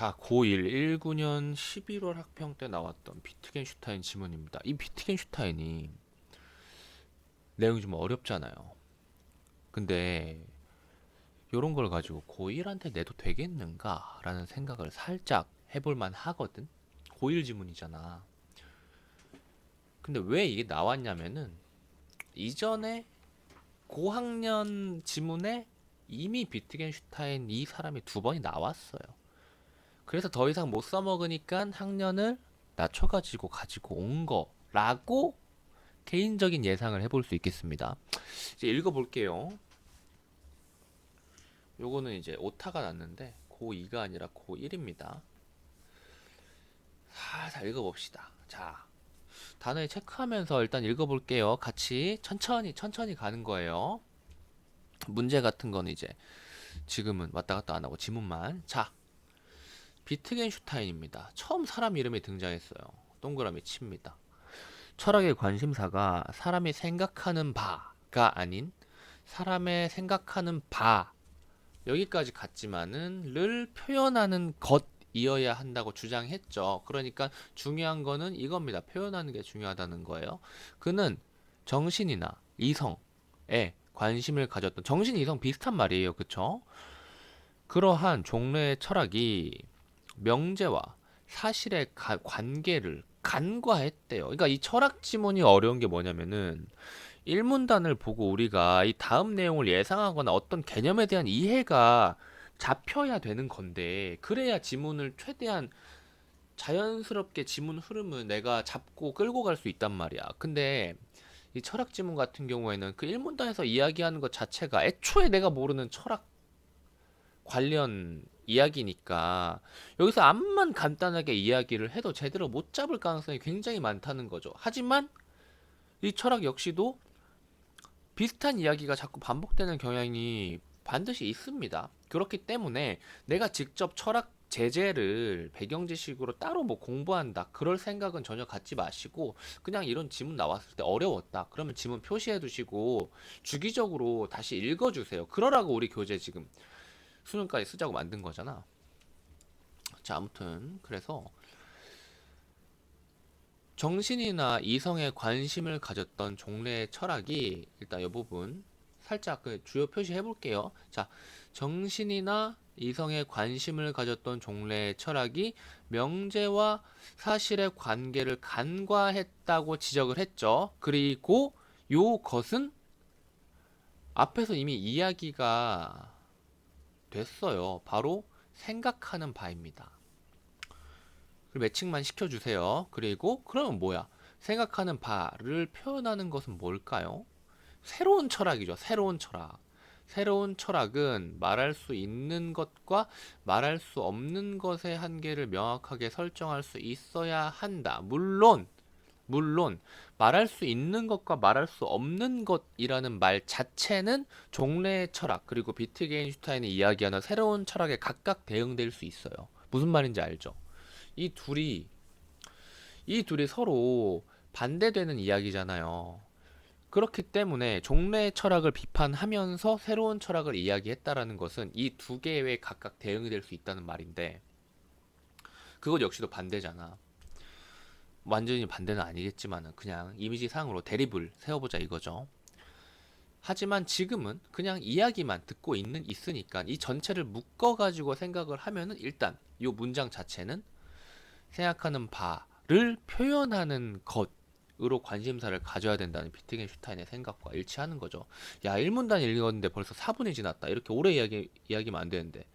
자, 고1 19년 11월 학평 때 나왔던 비트겐슈타인 지문입니다. 이 비트겐슈타인이 내용이 좀 어렵잖아요. 근데 이런 걸 가지고 고1한테 내도 되겠는가라는 생각을 살짝 해볼 만 하거든. 고1 지문이잖아. 근데 왜 이게 나왔냐면은 이전에 고학년 지문에 이미 비트겐슈타인 이 사람이 두 번이 나왔어요. 그래서 더 이상 못 써먹으니까 학년을 낮춰가지고 가지고 온 거라고 개인적인 예상을 해볼 수 있겠습니다. 이제 읽어볼게요. 요거는 이제 오타가 났는데 고2가 아니라 고1입니다. 살살 읽어봅시다. 자, 단어에 체크하면서 일단 읽어볼게요. 같이 천천히 가는 거예요. 문제 같은 건 이제 지금은 왔다 갔다 안 하고 지문만. 자, 비트겐슈타인입니다. 처음 사람 이름이 등장했어요. 동그라미 칩니다. 철학의 관심사가 사람이 생각하는 바가 아닌 사람의 생각하는 바 여기까지 갔지만은 를 표현하는 것이어야 한다고 주장했죠. 그러니까 중요한 거는 이겁니다. 표현하는 게 중요하다는 거예요. 그는 정신이나 이성에 관심을 가졌던 정신, 이성 비슷한 말이에요. 그쵸? 그러한 종래의 철학이 명제와 사실의 관계를 간과했대요. 그러니까 이 철학 지문이 어려운 게 뭐냐면은 일문단을 보고 우리가 이 다음 내용을 예상하거나 어떤 개념에 대한 이해가 잡혀야 되는 건데 그래야 지문을 최대한 자연스럽게 지문 흐름을 내가 잡고 끌고 갈 수 있단 말이야. 근데 이 철학 지문 같은 경우에는 그 일문단에서 이야기하는 것 자체가 애초에 내가 모르는 철학 관련 이야기니까 여기서 암만 간단하게 이야기를 해도 제대로 못 잡을 가능성이 굉장히 많다는 거죠. 하지만 이 철학 역시도 비슷한 이야기가 자꾸 반복되는 경향이 반드시 있습니다. 그렇기 때문에 내가 직접 철학 제재를 배경 지식으로 따로 뭐 공부한다 그럴 생각은 전혀 갖지 마시고 그냥 이런 지문 나왔을 때 어려웠다 그러면 지문 표시해 두시고 주기적으로 다시 읽어 주세요. 그러라고 우리 교재 지금 수능까지 쓰자고 만든 거잖아. 자, 아무튼 그래서 정신이나 이성에 관심을 가졌던 종래의 철학이 일단 이 부분 살짝 그 주요 표시해 볼게요. 자, 정신이나 이성에 관심을 가졌던 종래의 철학이 명제와 사실의 관계를 간과했다고 지적을 했죠. 그리고 요것은 앞에서 이미 이야기가 됐어요. 바로 생각하는 바입니다. 매칭만 시켜주세요. 그리고 그러면 뭐야? 생각하는 바를 표현하는 것은 뭘까요? 새로운 철학이죠. 새로운 철학. 새로운 철학은 말할 수 있는 것과 말할 수 없는 것의 한계를 명확하게 설정할 수 있어야 한다. 물론 말할 수 있는 것과 말할 수 없는 것이라는 말 자체는 종래의 철학 그리고 비트겐슈타인이 이야기하는 새로운 철학에 각각 대응될 수 있어요. 무슨 말인지 알죠? 이 둘이 이 둘이 서로 반대되는 이야기잖아요. 그렇기 때문에 종래의 철학을 비판하면서 새로운 철학을 이야기했다라는 것은 이 두 개의 각각 대응이 될 수 있다는 말인데 그것 역시도 반대잖아. 완전히 반대는 아니겠지만은 그냥 이미지상으로 대립을 세워보자 이거죠. 하지만 지금은 그냥 이야기만 듣고 있으니까 이 전체를 묶어가지고 생각을 하면은 일단 이 문장 자체는 생각하는 바를 표현하는 것으로 관심사를 가져야 된다는 비트겐슈타인의 생각과 일치하는 거죠. 야, 1문단 읽었는데 벌써 4분이 지났다. 이렇게 오래 이야기면 안 되는데.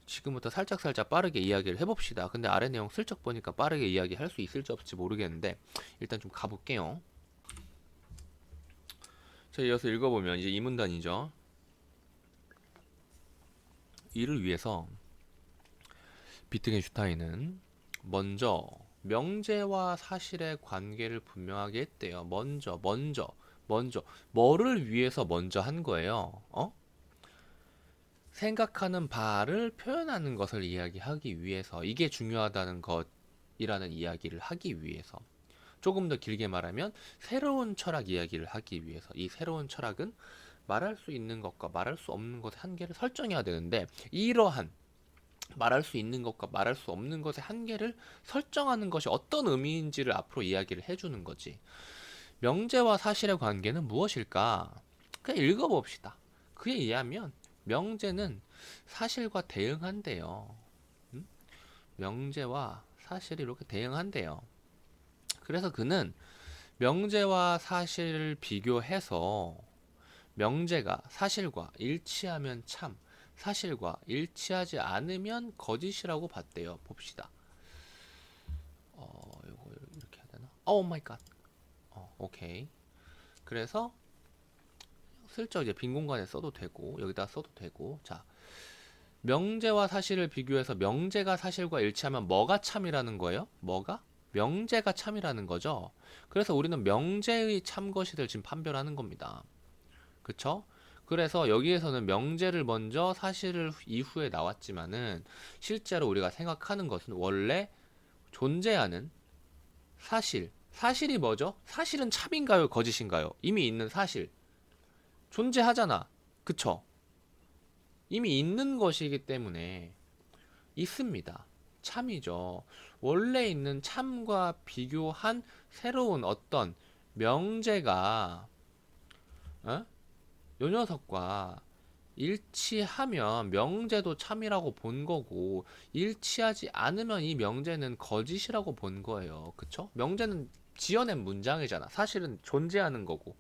지금부터 살짝살짝 빠르게 이야기를 해봅시다. 근데 아래 내용 슬쩍 보니까 빠르게 이야기할 수 있을지 없을지 모르겠는데 일단 좀 가볼게요. 자, 이어서 읽어보면 이제 2문단이죠. 이를 위해서 비트겐슈타인은 먼저 명제와 사실의 관계를 분명하게 했대요. 먼저 뭐를 위해서 먼저 한 거예요? 생각하는 바를 표현하는 것을 이야기하기 위해서 이게 중요하다는 것이라는 이야기를 하기 위해서 조금 더 길게 말하면 새로운 철학 이야기를 하기 위해서 이 새로운 철학은 말할 수 있는 것과 말할 수 없는 것의 한계를 설정해야 되는데 이러한 말할 수 있는 것과 말할 수 없는 것의 한계를 설정하는 것이 어떤 의미인지를 앞으로 이야기를 해주는 거지. 명제와 사실의 관계는 무엇일까? 그냥 읽어봅시다. 그에 의하면 명제는 사실과 대응한대요. 음? 명제와 사실이 이렇게 대응한대요. 그래서 그는 명제와 사실을 비교해서 명제가 사실과 일치하면 참, 사실과 일치하지 않으면 거짓이라고 봤대요. 봅시다. 이거 이렇게 해야 되나? 오 마이 갓. 오케이. 그래서 슬쩍 이제 빈 공간에 써도 되고 여기다 써도 되고. 자, 명제와 사실을 비교해서 명제가 사실과 일치하면 뭐가 참이라는 거예요? 뭐가? 명제가 참이라는 거죠. 그래서 우리는 명제의 참것이들 지금 판별하는 겁니다. 그쵸? 그래서 여기에서는 명제를 먼저 사실을 이후에 나왔지만은 실제로 우리가 생각하는 것은 원래 존재하는 사실. 사실이 뭐죠? 사실은 참인가요? 거짓인가요? 이미 있는 사실. 존재하잖아. 그쵸? 이미 있는 것이기 때문에 있습니다. 참이죠. 원래 있는 참과 비교한 새로운 어떤 명제가 어? 요 녀석과 일치하면 명제도 참이라고 본 거고 일치하지 않으면 이 명제는 거짓이라고 본 거예요. 그쵸? 명제는 지어낸 문장이잖아. 사실은 존재하는 거고.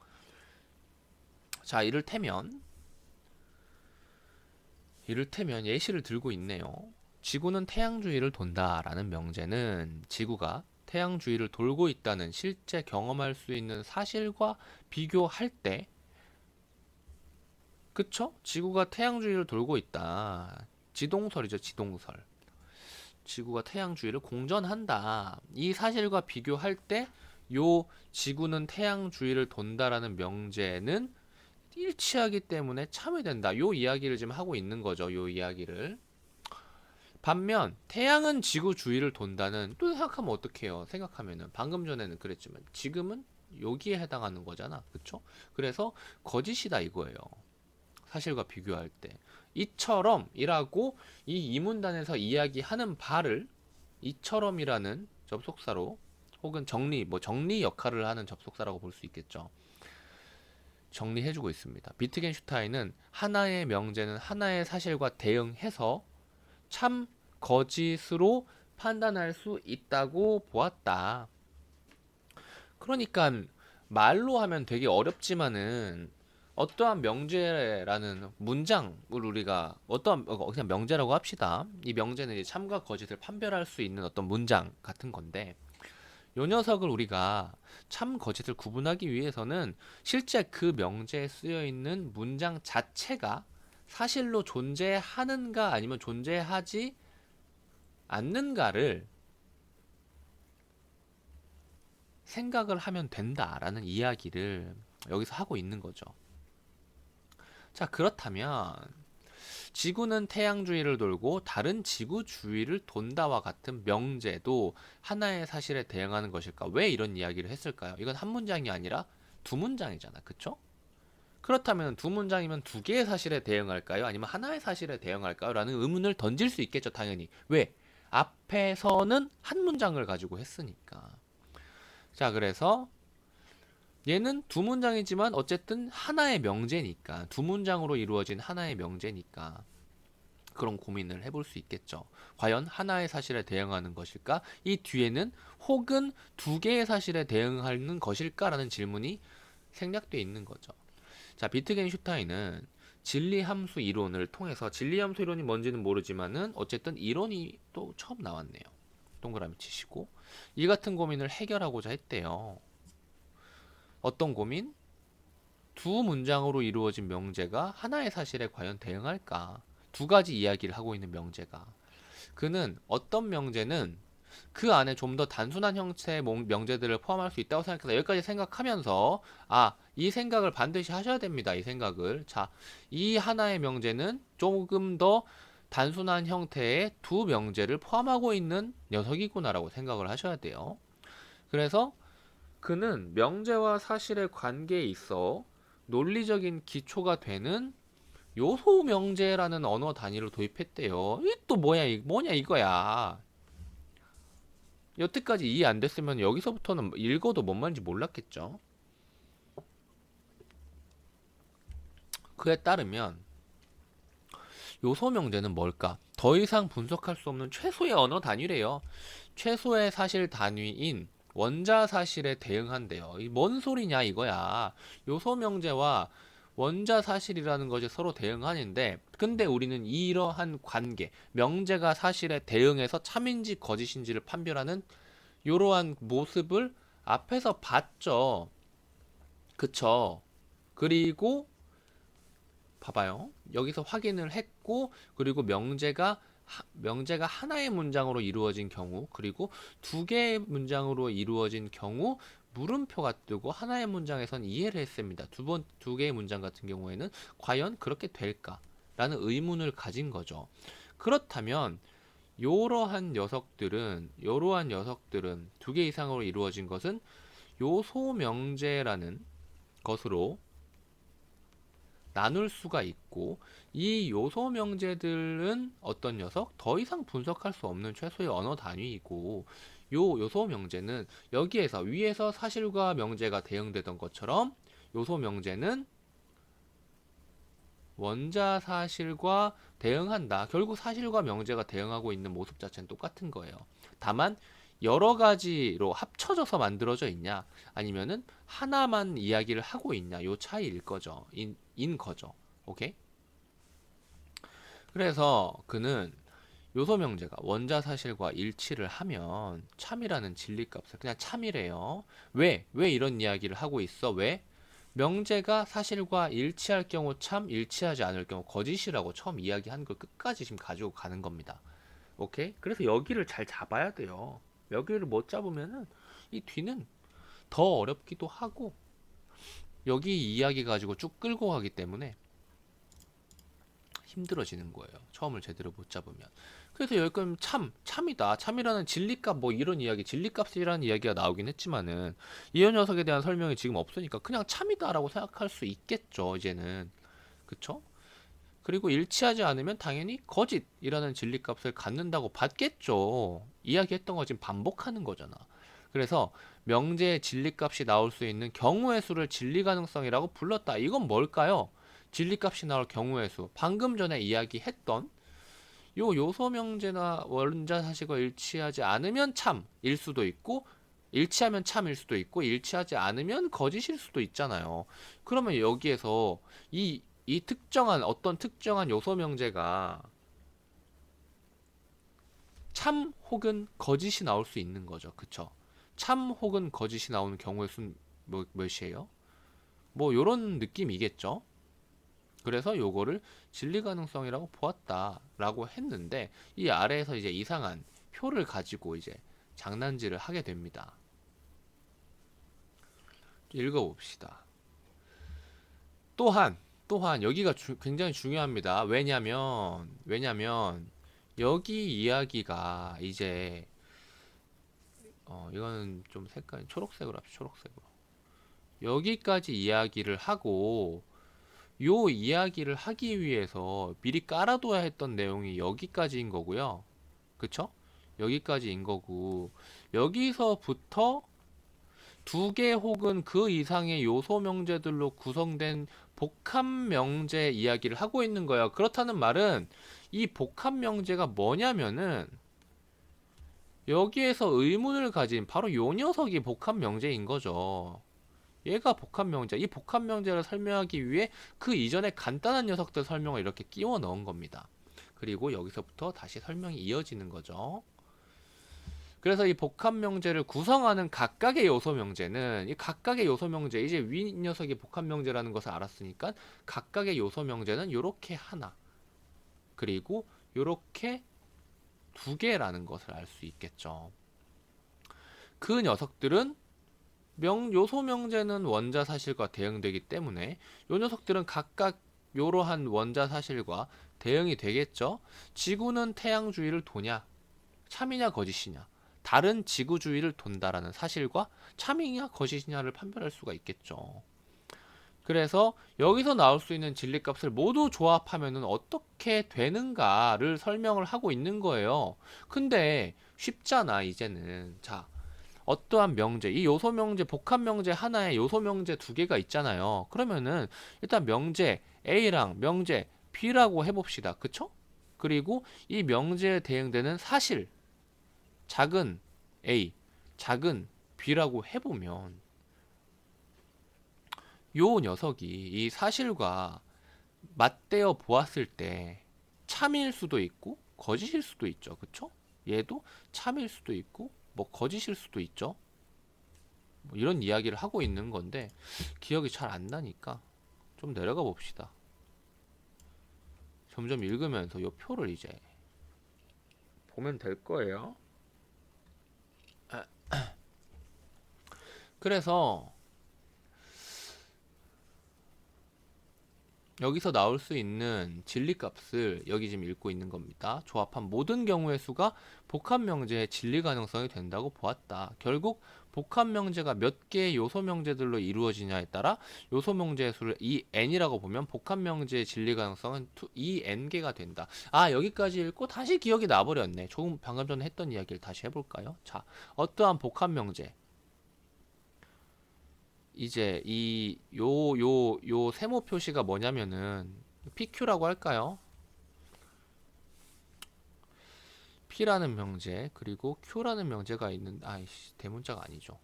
자, 이를테면 예시를 들고 있네요. 지구는 태양 주위를 돈다라는 명제는 지구가 태양 주위를 돌고 있다는 실제 경험할 수 있는 사실과 비교할 때, 그쵸? 지구가 태양 주위를 돌고 있다. 지동설이죠, 지동설. 지구가 태양 주위를 공전한다. 이 사실과 비교할 때, 요 지구는 태양 주위를 돈다라는 명제는 일치하기 때문에 참이 된다. 요 이야기를 지금 하고 있는 거죠. 요 이야기를. 반면 태양은 지구 주위를 돈다는 또 생각하면 어떡해요? 생각하면은 방금 전에는 그랬지만 지금은 여기에 해당하는 거잖아. 그쵸? 그래서 거짓이다 이거예요. 사실과 비교할 때. 이처럼이라고 이 이문단에서 이야기하는 바를 이처럼이라는 접속사로 혹은 정리 역할을 하는 접속사라고 볼 수 있겠죠. 정리해주고 있습니다. 비트겐슈타인은 하나의 명제는 하나의 사실과 대응해서 참 거짓으로 판단할 수 있다고 보았다. 그러니까 말로 하면 되게 어렵지만은 어떠한 명제라는 문장을 우리가 그냥 명제라고 합시다. 이 명제는 이제 참과 거짓을 판별할 수 있는 어떤 문장 같은 건데 요 녀석을 우리가 참 거짓을 구분하기 위해서는 실제 그 명제에 쓰여 있는 문장 자체가 사실로 존재하는가 아니면 존재하지 않는가를 생각을 하면 된다라는 이야기를 여기서 하고 있는 거죠. 자, 그렇다면 지구는 태양 주위를 돌고 다른 지구 주위를 돈다와 같은 명제도 하나의 사실에 대응하는 것일까? 왜 이런 이야기를 했을까요? 이건 한 문장이 아니라 두 문장이잖아. 그쵸? 그렇다면 두 문장이면 두 개의 사실에 대응할까요? 아니면 하나의 사실에 대응할까요? 라는 의문을 던질 수 있겠죠, 당연히. 왜? 앞에서는 한 문장을 가지고 했으니까. 자, 그래서 얘는 두 문장이지만 어쨌든 하나의 명제니까, 두 문장으로 이루어진 하나의 명제니까 그런 고민을 해볼 수 있겠죠. 과연 하나의 사실에 대응하는 것일까? 이 뒤에는 혹은 두 개의 사실에 대응하는 것일까라는 질문이 생략되어 있는 거죠. 자, 비트겐슈타인은 진리함수 이론을 통해서 진리함수 이론이 뭔지는 모르지만은 어쨌든 이론이 또 처음 나왔네요. 동그라미 치시고 이 같은 고민을 해결하고자 했대요. 어떤 고민? 두 문장으로 이루어진 명제가 하나의 사실에 과연 대응할까? 두 가지 이야기를 하고 있는 명제가. 그는 어떤 명제는 그 안에 좀 더 단순한 형태의 명제들을 포함할 수 있다고 생각해서 여기까지 생각하면서 이 생각을 반드시 하셔야 됩니다. 이 생각을. 자, 이 하나의 명제는 조금 더 단순한 형태의 두 명제를 포함하고 있는 녀석이구나라고 생각을 하셔야 돼요. 그래서 그는 명제와 사실의 관계에 있어 논리적인 기초가 되는 요소명제라는 언어 단위를 도입했대요. 이 또 뭐냐 이거야. 여태까지 이해 안 됐으면 여기서부터는 읽어도 뭔 말인지 몰랐겠죠. 그에 따르면 요소명제는 뭘까? 더 이상 분석할 수 없는 최소의 언어 단위래요. 최소의 사실 단위인 원자 사실에 대응한대요. 이 뭔 소리냐 이거야. 요소명제와 원자 사실이라는 것이 서로 대응하는데, 근데 우리는 이러한 관계, 명제가 사실에 대응해서 참인지 거짓인지를 판별하는 이러한 모습을 앞에서 봤죠. 그쵸? 그리고 봐봐요. 여기서 확인을 했고, 그리고 명제가 하나의 문장으로 이루어진 경우, 그리고 두 개의 문장으로 이루어진 경우 물음표가 뜨고 하나의 문장에선 이해를 했습니다. 두 개의 문장 같은 경우에는 과연 그렇게 될까? 라는 의문을 가진 거죠. 그렇다면 이러한 녀석들은 두 개 이상으로 이루어진 것은 요소명제라는 것으로 나눌 수가 있고, 이 요소 명제들은 어떤 녀석? 더 이상 분석할 수 없는 최소의 언어 단위이고, 요 요소 명제는 여기에서 위에서 사실과 명제가 대응되던 것처럼 요소 명제는 원자 사실과 대응한다. 결국 사실과 명제가 대응하고 있는 모습 자체는 똑같은 거예요. 다만 여러 가지로 합쳐져서 만들어져 있냐, 아니면은 하나만 이야기를 하고 있냐, 요 차이일 거죠. 인 거죠. 오케이? 그래서 그는 요소 명제가 원자 사실과 일치를 하면 참이라는 진리값을 그냥 참이래요. 왜 이런 이야기를 하고 있어? 왜? 명제가 사실과 일치할 경우 참, 일치하지 않을 경우 거짓이라고 처음 이야기한 걸 끝까지 지금 가지고 가는 겁니다. 오케이? 그래서 여기를 잘 잡아야 돼요. 여기를 못 잡으면은 이 뒤는 더 어렵기도 하고, 여기 이야기 가지고 쭉 끌고 가기 때문에 힘들어지는 거예요. 처음을 제대로 못 잡으면. 그래서 여기까지 참이다. 참이라는 진리값 뭐 이런 이야기, 진리값이라는 이야기가 나오긴 했지만은 이 녀석에 대한 설명이 지금 없으니까 그냥 참이다라고 생각할 수 있겠죠, 이제는. 그쵸? 그리고 일치하지 않으면 당연히 거짓이라는 진리값을 갖는다고 받겠죠. 이야기했던 거 지금 반복하는 거잖아. 그래서 명제의 진리값이 나올 수 있는 경우의 수를 진리 가능성이라고 불렀다. 이건 뭘까요? 진리값이 나올 경우의 수. 방금 전에 이야기했던 요 요소 명제나 원자 사실과 일치하지 않으면 참일 수도 있고, 일치하면 참일 수도 있고, 일치하지 않으면 거짓일 수도 있잖아요. 그러면 여기에서 이 특정한 어떤 특정한 요소 명제가 참 혹은 거짓이 나올 수 있는 거죠. 그쵸? 참 혹은 거짓이 나오는 경우의 수는 몇이에요? 뭐 요런 느낌이겠죠. 그래서 요거를 진리 가능성이라고 보았다라고 했는데, 이 아래에서 이제 이상한 표를 가지고 이제 장난질을 하게 됩니다. 읽어봅시다. 또한 여기가 굉장히 중요합니다. 왜냐면 여기 이야기가 이제 이거는 좀 색깔 초록색으로 합시다. 초록색으로. 여기까지 이야기를 하고, 요 이야기를 하기 위해서 미리 깔아둬야 했던 내용이 여기까지인 거고요. 그쵸? 여기까지인 거고, 여기서부터 두 개 혹은 그 이상의 요소 명제들로 구성된 복합 명제 이야기를 하고 있는 거예요. 그렇다는 말은 이 복합 명제가 뭐냐면은 여기에서 의문을 가진 바로 요 녀석이 복합 명제인 거죠. 얘가 복합 명제. 이 복합 명제를 설명하기 위해 그 이전에 간단한 녀석들 설명을 이렇게 끼워 넣은 겁니다. 그리고 여기서부터 다시 설명이 이어지는 거죠. 그래서 이 복합 명제를 구성하는 각각의 요소 명제는, 이 각각의 요소 명제, 이제 위 녀석이 복합 명제라는 것을 알았으니까 각각의 요소 명제는 요렇게 하나, 그리고 요렇게 두 개라는 것을 알 수 있겠죠. 그 녀석들은 요소 명제는 원자 사실과 대응되기 때문에 요 녀석들은 각각 요러한 원자 사실과 대응이 되겠죠. 지구는 태양 주위를 도냐? 참이냐 거짓이냐? 다른 지구 주위를 돈다라는 사실과 참이냐 거짓이냐를 판별할 수가 있겠죠. 그래서 여기서 나올 수 있는 진리값을 모두 조합하면은 어떻게 되는가를 설명을 하고 있는 거예요. 근데 쉽잖아, 이제는. 자, 어떠한 명제, 이 요소 명제, 복합 명제 하나에 요소 명제 두 개가 있잖아요. 그러면은 일단 명제 A랑 명제 B라고 해봅시다. 그쵸? 그리고 이 명제에 대응되는 사실, 작은 A, 작은 B라고 해보면 요 녀석이 이 사실과 맞대어 보았을 때 참일 수도 있고 거짓일 수도 있죠. 그쵸? 얘도 참일 수도 있고 뭐 거짓일 수도 있죠. 뭐 이런 이야기를 하고 있는 건데 기억이 잘 안 나니까 좀 내려가 봅시다. 점점 읽으면서 요 표를 이제 보면 될 거예요. 그래서 여기서 나올 수 있는 진리값을 여기 지금 읽고 있는 겁니다. 조합한 모든 경우의 수가 복합 명제의 진리 가능성이 된다고 보았다. 결국 복합 명제가 몇 개의 요소 명제들로 이루어지냐에 따라 요소 명제의 수를 2n이라고 보면 복합 명제의 진리 가능성은 2n개가 된다. 아, 여기까지 읽고 다시 기억이 나버렸네. 조금 방금 전에 했던 이야기를 다시 해볼까요? 자, 어떠한 복합 명제, 이제 요 세모 표시가 뭐냐면은 PQ라고 할까요? P라는 명제 그리고 Q라는 명제가 있는, 아이씨, 대문자가 아니죠.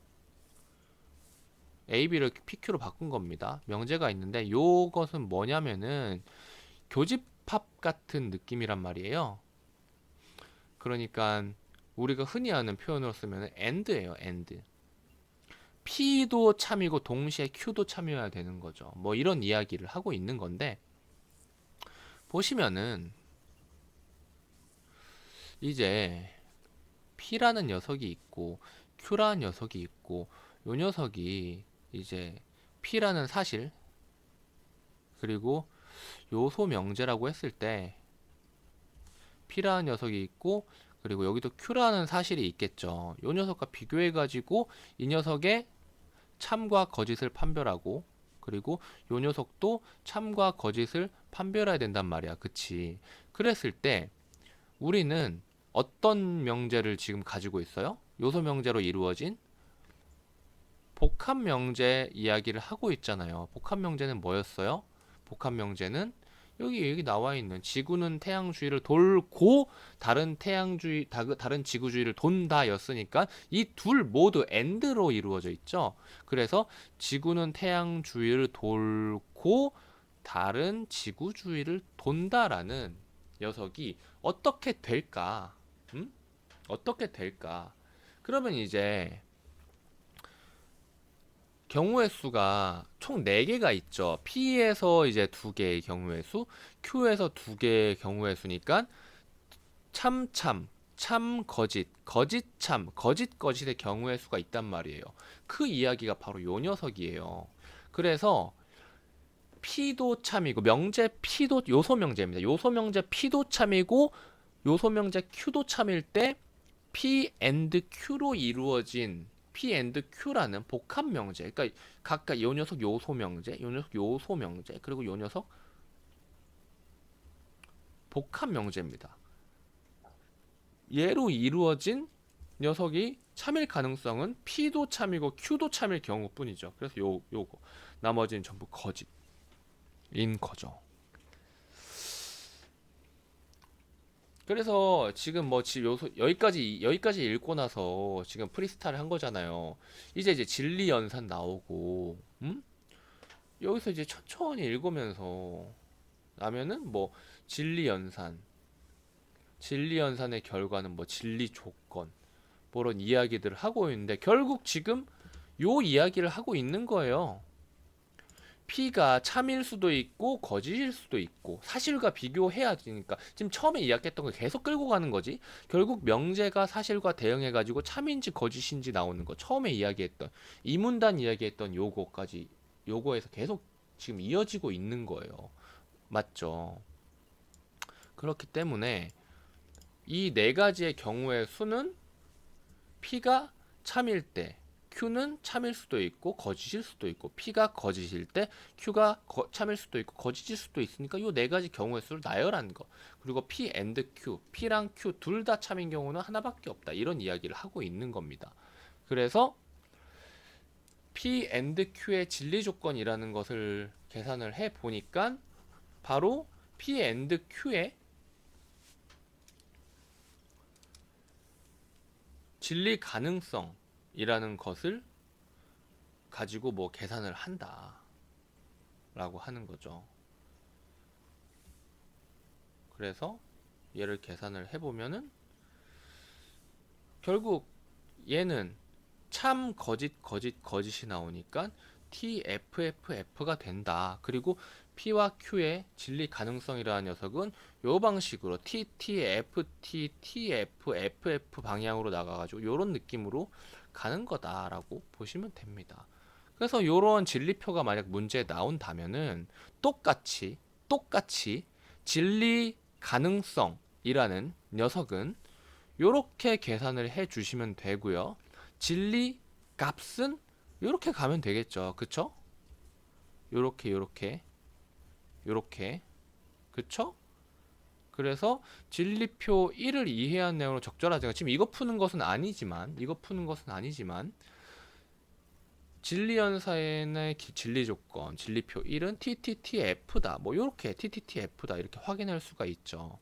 AB를 PQ로 바꾼 겁니다. 명제가 있는데 요것은 뭐냐면은 교집합 같은 느낌이란 말이에요. 그러니까 우리가 흔히 하는 표현으로 쓰면 AND예요. AND. P도 참이고 동시에 Q도 참여해야 되는 거죠. 뭐 이런 이야기를 하고 있는 건데, 보시면은 이제 P라는 녀석이 있고 Q라는 녀석이 있고, 요 녀석이 이제 P라는 사실 그리고 요소 명제라고 했을 때 P라는 녀석이 있고 그리고 여기도 Q라는 사실이 있겠죠. 요 녀석과 비교해 가지고 이 녀석의 참과 거짓을 판별하고, 그리고 요 녀석도 참과 거짓을 판별해야 된단 말이야. 그치? 그랬을 때 우리는 어떤 명제를 지금 가지고 있어요? 요소 명제로 이루어진 복합 명제 이야기를 하고 있잖아요. 복합 명제는 뭐였어요? 복합 명제는 여기 나와 있는 지구는 태양 주위를 돌고 다른 지구 주위를 돈다였으니까 이 둘 모두 AND로 이루어져 있죠. 그래서 지구는 태양 주위를 돌고 다른 지구 주위를 돈다라는 녀석이 어떻게 될까? 음? 어떻게 될까? 그러면 이제 경우의 수가 총 4개가 있죠. P에서 이제 2개의 경우의 수, Q에서 2개의 경우의 수니까 참, 거짓, 참, 거짓의 경우의 수가 있단 말이에요. 그 이야기가 바로 요 녀석이에요. 그래서 P도 참이고 명제 P도 요소 명제입니다. 요소 명제 P도 참이고 요소 명제 Q도 참일 때 P and Q로 이루어진 P and Q라는 복합 명제. 그러니까 각각 요 녀석 요소 명제, 요 녀석 요소 명제, 그리고 요 녀석 복합 명제입니다. 얘로 이루어진 녀석이 참일 가능성은 P도 참이고 Q도 참일 경우뿐이죠. 그래서 요거 나머지는 전부 거짓인 거죠. 그래서 지금 뭐 요소 여기까지 읽고 나서 지금 프리스타를 한 거잖아요. 이제 진리 연산 나오고, 여기서 이제 천천히 읽으면서 나면은 뭐 진리 연산, 진리 연산의 결과는 뭐 진리 조건, 뭐 이런 이야기들을 하고 있는데 결국 지금 요 이야기를 하고 있는 거예요. P가 참일 수도 있고 거짓일 수도 있고 사실과 비교해야 되니까 지금 처음에 이야기했던 걸 계속 끌고 가는 거지. 결국 명제가 사실과 대응해 가지고 참인지 거짓인지 나오는 거, 처음에 이야기했던 이문단 이야기했던 요거까지, 요거에서 계속 지금 이어지고 있는 거예요. 맞죠? 그렇기 때문에 이 네 가지의 경우의 수는 P가 참일 때, Q는 참일 수도 있고 거짓일 수도 있고 P가 거짓일 때 Q가 참일 수도 있고 거짓일 수도 있으니까 요 네 가지 경우의 수를 나열한 거. 그리고 P and Q, P랑 Q 둘 다 참인 경우는 하나밖에 없다. 이런 이야기를 하고 있는 겁니다. 그래서 P and Q의 진리 조건이라는 것을 계산을 해 보니까 바로 P and Q의 진리 가능성이라는 것을 가지고 뭐 계산을 한다 라고 하는 거죠. 그래서 얘를 계산을 해보면은 결국 얘는 참 거짓 거짓 거짓이 나오니까 TFFF가 된다. 그리고 P와 Q의 진리 가능성이라는 녀석은 요 방식으로 TTFT, TF, FF 방향으로 나가가지고 요런 느낌으로 가는 거다라고 보시면 됩니다. 그래서 요런 진리표가 만약 문제에 나온다면은 똑같이 진리 가능성이라는 녀석은 요렇게 계산을 해 주시면 되고요. 진리 값은 요렇게 가면 되겠죠. 그쵸? 요렇게 그쵸? 그래서 진리표 1을 이해한 내용으로 적절하지. 지금 이거 푸는 것은 아니지만 진리연산의 진리 조건, 진리표 1은 TTTF다. 뭐 요렇게 TTTF다 이렇게 확인할 수가 있죠.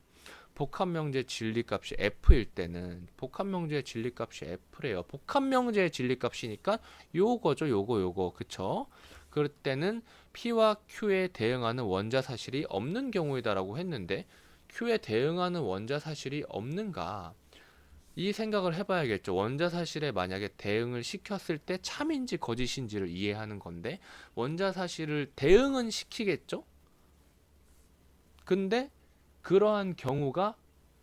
복합명제 진리값이 F일 때는 복합명제의 진리값이 F래요. 복합명제의 진리값이니까 요거죠. 요거 그쵸? 그럴 때는 P와 Q에 대응하는 원자 사실이 없는 경우이다라고 했는데 Q에 대응하는 원자 사실이 없는가? 이 생각을 해봐야겠죠. 원자 사실에 만약에 대응을 시켰을 때 참인지 거짓인지를 이해하는 건데 원자 사실을 대응은 시키겠죠? 근데 그러한 경우가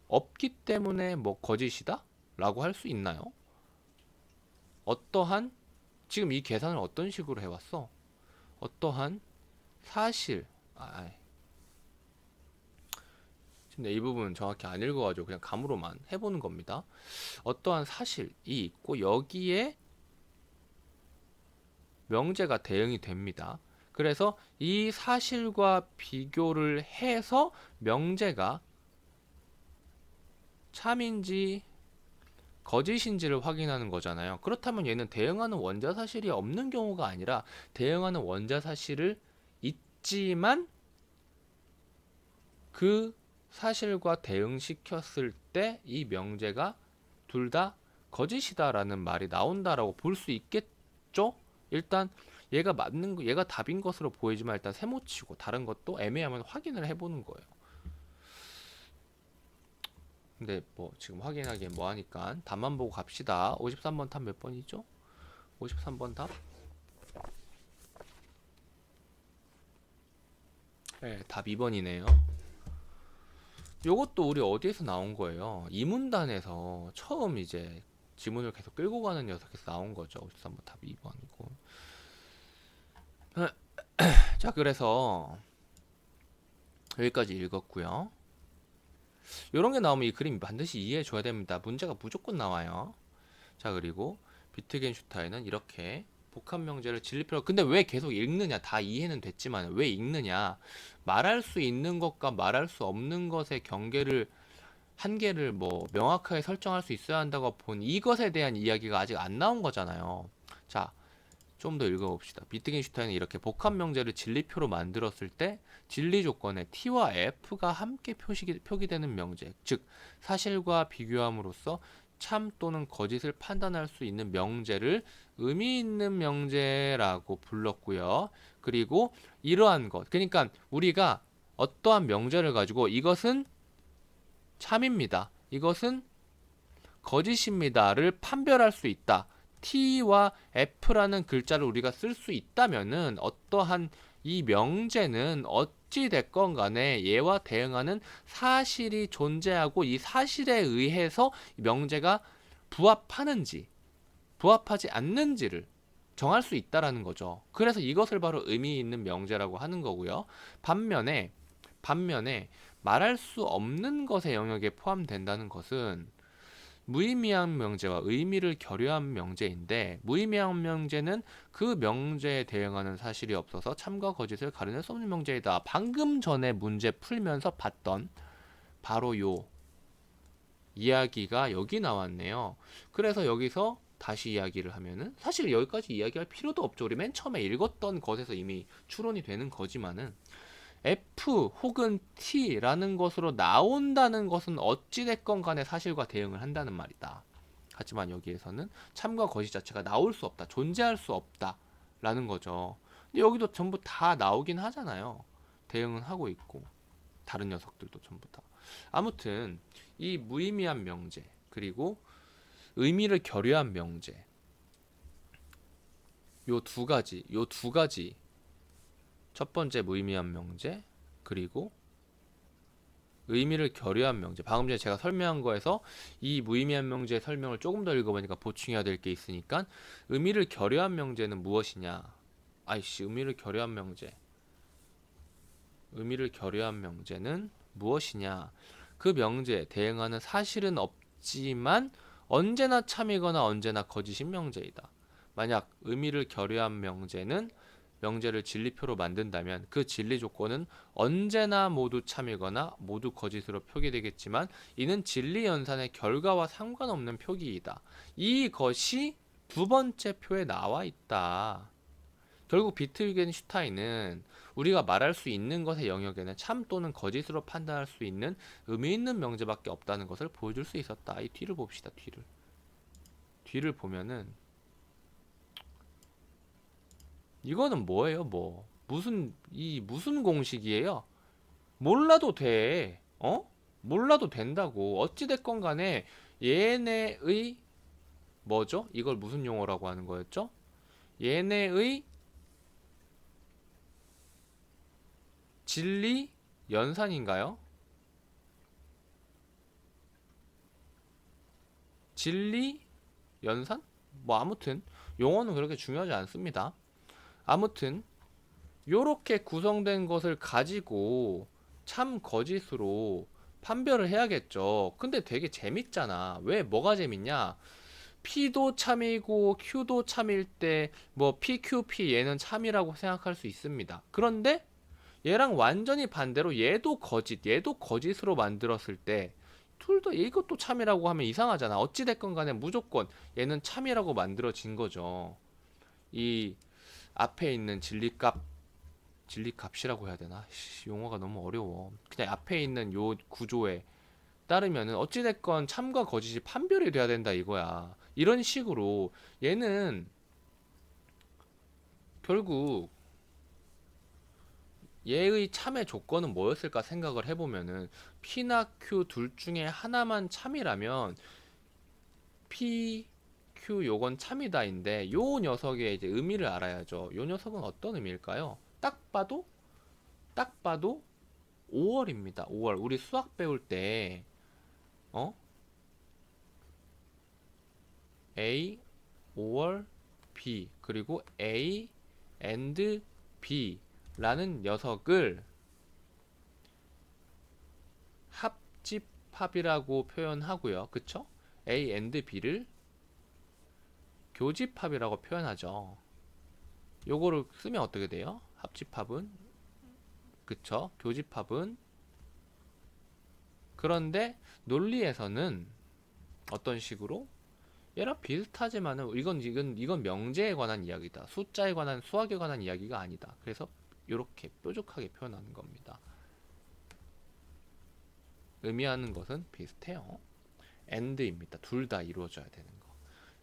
없기 때문에 뭐 거짓이다? 라고 할 수 있나요? 어떠한 지금 이 계산을 어떤 식으로 해왔어? 어떠한 사실 근데 이 부분 정확히 안 읽어가지고 그냥 감으로만 해보는 겁니다. 어떠한 사실이 있고 여기에 명제가 대응이 됩니다. 그래서 이 사실과 비교를 해서 명제가 참인지 거짓인지를 확인하는 거잖아요. 그렇다면 얘는 대응하는 원자 사실이 없는 경우가 아니라 대응하는 원자 사실을 있지만 그 사실과 대응시켰을 때 이 명제가 둘 다 거짓이다라는 말이 나온다라고 볼 수 있겠죠? 일단 얘가 맞는 거, 얘가 답인 것으로 보이지만 일단 세모치고 다른 것도 애매하면 확인을 해보는 거예요. 근데 뭐 지금 확인하기엔 뭐 하니까 답만 보고 갑시다. 53번 답 몇 번이죠? 53번 답? 네, 답 2번이네요. 요것도 우리 어디에서 나온 거예요? 이문단에서 처음 이제 지문을 계속 끌고 가는 녀석에서 나온 거죠. 53번 답 2번이고. 자, 그래서 여기까지 읽었고요. 요런 게 나오면 이 그림 반드시 이해해 줘야 됩니다. 문제가 무조건 나와요. 자, 그리고 비트겐슈타인은 이렇게 복합명제를 진리표로 근데 왜 계속 읽느냐? 다 이해는 됐지만 왜 읽느냐? 말할 수 있는 것과 말할 수 없는 것의 한계를 뭐 명확하게 설정할 수 있어야 한다고 본 이것에 대한 이야기가 아직 안 나온 거잖아요. 자, 좀 더 읽어봅시다. 비트겐슈타인은 이렇게 복합명제를 진리표로 만들었을 때 진리 조건에 T와 F가 함께 표기되는 명제, 즉 사실과 비교함으로써 참 또는 거짓을 판단할 수 있는 명제를 의미 있는 명제라고 불렀고요. 그리고 이러한 것, 그러니까 우리가 어떠한 명제를 가지고 이것은 참입니다. 이것은 거짓입니다를 판별할 수 있다. T와 F라는 글자를 우리가 쓸 수 있다면은 어떠한 이 명제는 어찌 됐건 간에 얘와 대응하는 사실이 존재하고 이 사실에 의해서 명제가 부합하는지 부합하지 않는지를 정할 수 있다라는 거죠. 그래서 이것을 바로 의미 있는 명제라고 하는 거고요. 반면에 말할 수 없는 것의 영역에 포함된다는 것은 무의미한 명제와 의미를 결여한 명제인데, 무의미한 명제는 그 명제에 대응하는 사실이 없어서 참과 거짓을 가려낼 수 없는 명제이다. 방금 전에 문제 풀면서 봤던 바로 요 이야기가 여기 나왔네요. 그래서 여기서 다시 이야기를 하면은, 사실 여기까지 이야기할 필요도 없죠. 우리 맨 처음에 읽었던 것에서 이미 추론이 되는 거지만은, F 혹은 T라는 것으로 나온다는 것은 어찌됐건 간에 사실과 대응을 한다는 말이다. 하지만 여기에서는 참과 거짓 자체가 나올 수 없다, 존재할 수 없다 라는 거죠. 근데 여기도 전부 다 나오긴 하잖아요. 대응은 하고 있고, 다른 녀석들도 전부 다. 아무튼 이 무의미한 명제, 그리고 의미를 결여한 명제, 요 두 가지, 첫 번째 무의미한 명제, 그리고 의미를 결여한 명제. 방금 전에 제가 설명한 거에서 이 무의미한 명제의 설명을 조금 더 읽어보니까 보충해야 될 게 있으니까, 의미를 결여한 명제는 무엇이냐? 아이씨, 의미를 결여한 명제. 의미를 결여한 명제는 무엇이냐? 그 명제에 대응하는 사실은 없지만 언제나 참이거나 언제나 거짓인 명제이다. 만약 의미를 결여한 명제는 명제를 진리표로 만든다면 그 진리 조건은 언제나 모두 참이거나 모두 거짓으로 표기되겠지만 이는 진리 연산의 결과와 상관없는 표기이다. 이것이 두 번째 표에 나와 있다. 결국 비트겐슈타인은 우리가 말할 수 있는 것의 영역에는 참 또는 거짓으로 판단할 수 있는 의미 있는 명제밖에 없다는 것을 보여줄 수 있었다. 이 뒤를 봅시다. 뒤를 보면은 이거는 뭐예요? 무슨 공식이에요? 몰라도 돼. 몰라도 된다고. 어찌됐건 간에 얘네의 뭐죠? 이걸 무슨 용어라고 하는 거였죠? 얘네의 진리 연산인가요? 진리 연산? 뭐 아무튼 용어는 그렇게 중요하지 않습니다. 아무튼 요렇게 구성된 것을 가지고 참 거짓으로 판별을 해야겠죠. 근데 되게 재밌잖아. 왜 뭐가 재밌냐? P도 참이고 Q도 참일 때 뭐 PQP 얘는 참이라고 생각할 수 있습니다. 그런데 얘랑 완전히 반대로 얘도 거짓으로 만들었을 때 둘 다 이것도 참이라고 하면 이상하잖아. 어찌됐건 간에 무조건 얘는 참이라고 만들어진 거죠. 이 앞에 있는 진리값이라고 해야 되나? 용어가 너무 어려워. 그냥 앞에 있는 요 구조에 따르면은 어찌됐건 참과 거짓이 판별이 돼야 된다 이거야. 이런 식으로 얘는 결국 얘의 참의 조건은 뭐였을까 생각을 해보면은 P나 Q 둘 중에 하나만 참이라면 P, Q 요건 참이다인데 요 녀석의 이제 의미를 알아야죠. 요 녀석은 어떤 의미일까요? 딱 봐도 5월입니다. 5월. 우리 수학 배울 때 어? A, 5월, B 그리고 A and B라는 녀석을 합집합이라고 표현하고요. 그쵸? A and B를 교집합이라고 표현하죠. 요거를 쓰면 어떻게 돼요? 합집합은 그쵸? 교집합은 그런데 논리에서는 어떤 식으로 얘랑 비슷하지만은 이건 명제에 관한 이야기다. 숫자에 관한 수학에 관한 이야기가 아니다. 그래서 이렇게 뾰족하게 표현하는 겁니다. 의미하는 것은 비슷해요. and입니다. 둘 다 이루어져야 되는 거.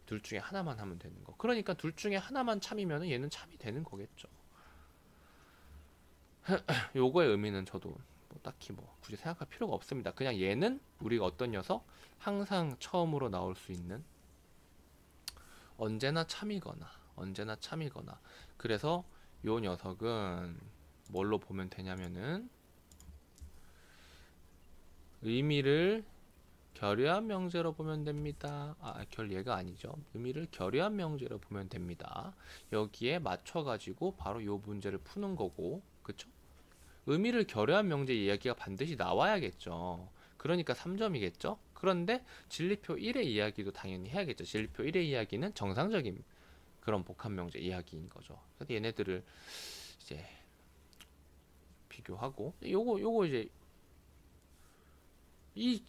둘 중에 하나만 하면 되는 거. 그러니까 둘 중에 하나만 참이면 얘는 참이 되는 거겠죠. 요거의 의미는 저도 딱히 굳이 생각할 필요가 없습니다. 그냥 얘는 우리가 어떤 녀석? 항상 처음으로 나올 수 있는 언제나 참이거나 그래서 요 녀석은 뭘로 보면 되냐면은 의미를 결여한 명제로 보면 됩니다. 얘가 아니죠. 의미를 결여한 명제로 보면 됩니다. 여기에 맞춰가지고 바로 요 문제를 푸는 거고, 그쵸? 의미를 결여한 명제 이야기가 반드시 나와야겠죠. 그러니까 3점이겠죠? 그런데 진리표 1의 이야기도 당연히 해야겠죠. 진리표 1의 이야기는 정상적인 그런 복합명제 이야기인 거죠. 그래서 얘네들을 이제 비교하고 요거 이제 이,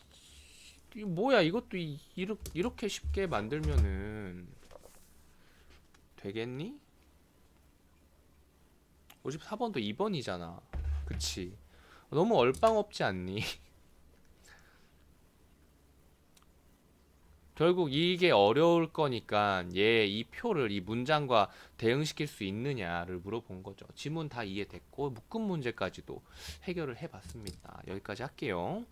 이 뭐야 이것도 이렇게 쉽게 만들면은 되겠니? 54번도 2번이잖아. 그치? 너무 얼빵 없지 않니? 결국 이게 어려울 거니까 얘 이 표를 이 문장과 대응시킬 수 있느냐를 물어본 거죠. 지문 다 이해됐고 묶음 문제까지도 해결을 해봤습니다. 여기까지 할게요.